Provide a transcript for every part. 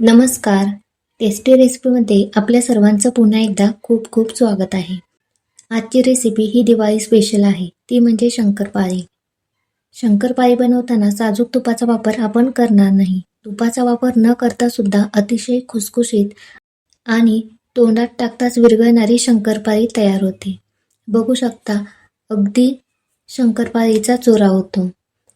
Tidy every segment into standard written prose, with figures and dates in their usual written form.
नमस्कार. टेस्टी रेसिपीमध्ये आपल्या सर्वांचं पुन्हा एकदा खूप खूप स्वागत आहे. आजची रेसिपी ही दिवाळी स्पेशल आहे, ती म्हणजे शंकरपाळी. शंकरपाळी बनवताना साजूक तुपाचा वापर आपण करणार नाही. तुपाचा वापर न करता सुद्धा अतिशय खुसखुशीत आणि तोंडात टाकताच विरघळणारी शंकरपाळी तयार होते. बघू शकता, अगदी शंकरपाळीचा चुरा होतो.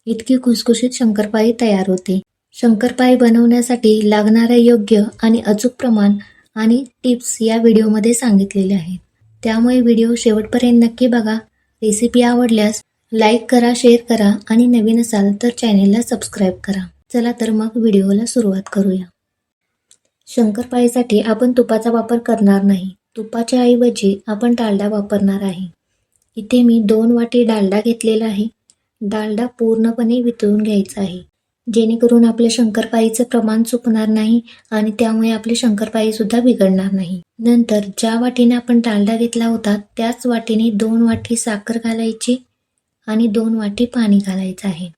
इतकी खुसखुशीत शंकरपाळी तयार होते. शंकरपाळी बनवण्यासाठी लागणारे योग्य आणि अचूक प्रमाण आणि टिप्स या व्हिडिओमध्ये सांगितलेले आहेत. त्यामुळे व्हिडिओ शेवटपर्यंत नक्की बघा. रेसिपी आवडल्यास लाईक करा, शेअर करा आणि नवीन असाल तर चॅनेलला सबस्क्राईब करा. चला तर मग व्हिडिओला सुरुवात करूया. शंकरपाळीसाठी आपण तुपाचा वापर करणार नाही. तुपाच्या ऐवजी आपण डालडा वापरणार आहे. इथे मी 2 वाटी डालडा घेतलेला आहे. डालडा पूर्णपणे वितळून घ्यायचा आहे, जेणेकरून आपल्या शंकरपाळीचं प्रमाण चुकणार नाही आणि त्यामुळे आपली शंकरपाळी सुद्धा बिघडणार नाही. नंतर ज्या वाटीने आपण डालडा घेतला होता त्याच वाटीने 2 वाटी साखर घालायची आणि 2 वाटी पाणी घालायचं आहे.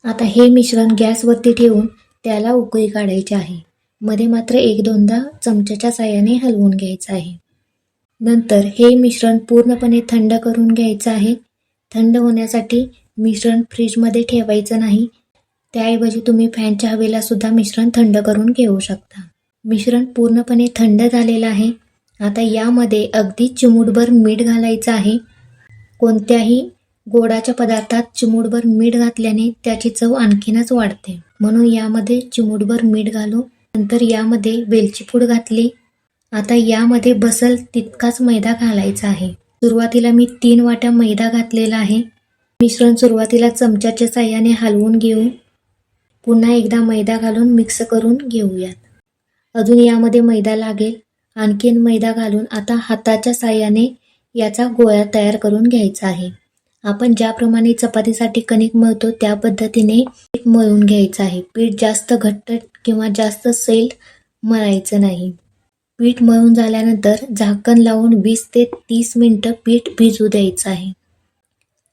आता हे मिश्रण गॅसवरती ठेवून त्याला उकळी काढायची आहे. मध्ये मात्र 1-2दा चमच्याच्या साहाय्याने हलवून घ्यायचं आहे. नंतर हे मिश्रण पूर्णपणे थंड करून घ्यायचं आहे. थंड होण्यासाठी मिश्रण फ्रीजमध्ये ठेवायचं नाही. त्याऐवजी तुम्ही फॅनच्या हवेला सुद्धा मिश्रण थंड करून घेऊ शकता. मिश्रण पूर्णपणे थंड झालेलं आहे. आता यामध्ये अगदी चिमूटभर मीठ घालायचं आहे. कोणत्याही गोडाच्या पदार्थात चिमूटभर मीठ घातल्याने त्याची चव आणखीनच वाढते, म्हणून यामध्ये चिमूटभर मीठ घालू. नंतर यामध्ये वेलची पूड घातली. आता यामध्ये बसल तितकाच मैदा घालायचा आहे. सुरुवातीला मी 3 वाट्या मैदा घातलेला आहे. मिश्रण सुरुवातीला चमच्याच्या साहाय्याने हलवून घेऊ. पुन्हा एकदा मैदा घालून मिक्स करून घेऊयात. अजून यामध्ये मैदा लागेल. आणखीन मैदा घालून आता हाताच्या साहाय्याने याचा गोळा तयार करून घ्यायचा आहे. आपण ज्याप्रमाणे चपातीसाठी कणिक मळतो त्या पद्धतीने पीठ मळून घ्यायचं आहे. पीठ जास्त घट्ट किंवा जास्त सैल मळायचं नाही. पीठ मळून झाल्यानंतर झाकण लावून 20 ते 30 मिनिटं पीठ भिजू द्यायचं आहे.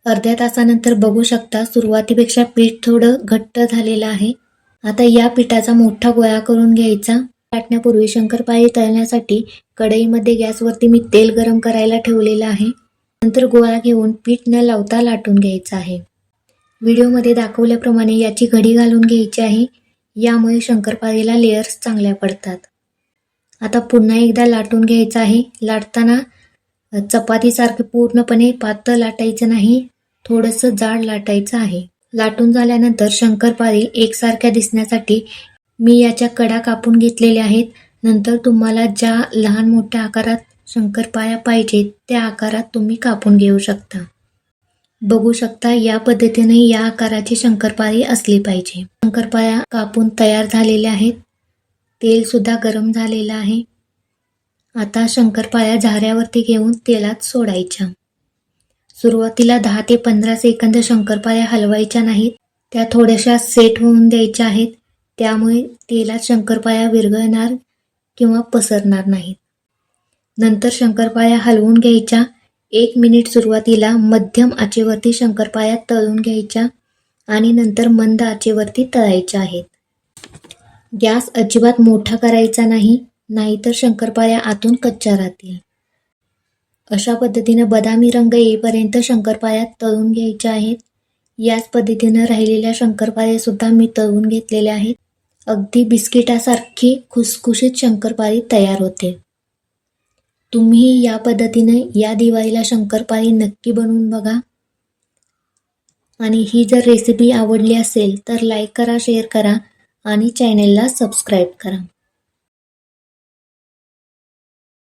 अर्ध्या तासानंतर बघू शकता, सुरुवातीपेक्षा पीठ थोडं घट्ट झालेलं आहे. आता या पिठाचा मोठा गोळा करून घ्यायचा. लाटण्यापूर्वी शंकरपाळी तळण्यासाठी कढईमध्ये गॅसवरती मी तेल गरम करायला ठेवलेलं आहे. नंतर गोळा घेऊन पीठ न लावता लाटून घ्यायचं आहे. व्हिडिओमध्ये दाखवल्याप्रमाणे याची घडी घालून घ्यायची आहे. यामुळे शंकरपाळीला लेयर्स चांगल्या पडतात. आता पुन्हा एकदा लाटून घ्यायचं आहे. लाटताना चपातीसारखे पूर्णपणे पातळ लाटायचं नाही, थोडंसं जाड लाटायचं आहे. लाटून झाल्यानंतर शंकरपाळी एकसारख्या दिसण्यासाठी मी याच्या कडा कापून घेतलेल्या आहेत. नंतर तुम्हाला ज्या लहान मोठ्या आकारात शंकरपाळ्या पाहिजेत त्या आकारात तुम्ही कापून घेऊ शकता. बघू शकता, या पद्धतीने या आकाराची शंकरपाळी असली पाहिजे. शंकरपाळ्या कापून तयार झालेल्या आहेत. तेल सुद्धा गरम झालेलं आहे. आता शंकरपाळ्या झाऱ्यावरती घेऊन तेलात सोडायच्या. सुरुवातीला 10 ते 15 सेकंद शंकरपाळ्या हलवायच्या नाहीत. त्या थोड्याशा सेट होऊन द्यायच्या आहेत. त्यामुळे तेलात शंकरपाळ्या विरघळणार किंवा पसरणार नाहीत. नंतर शंकरपाळ्या हलवून घ्यायच्या. 1 मिनिट सुरुवातीला मध्यम आचेवरती शंकरपाळ्या तळून घ्यायच्या आणि नंतर मंद आचेवरती तळायच्या आहेत. गॅस अजिबात मोठा करायचा नाही, नाहीतर शंकरपाळ्या आतून कच्च्या राहतील. अशा पद्धतीने बदामी रंग येईपर्यंत शंकरपाळ्या तळून घ्यायच्या आहेत. याच पद्धतीने राहिलेल्या शंकरपाळ्या सुद्धा मी तळून घेतलेल्या आहेत. अगदी बिस्किटासारखी खुसखुशीत शंकरपाळी तयार होते. तुम्ही या पद्धतीने या दिवाळीला शंकरपाळी नक्की बनवून बघा. आणि ही जर रेसिपी आवडली असेल तर लाईक करा, शेअर करा आणि चॅनेलला सबस्क्राईब करा.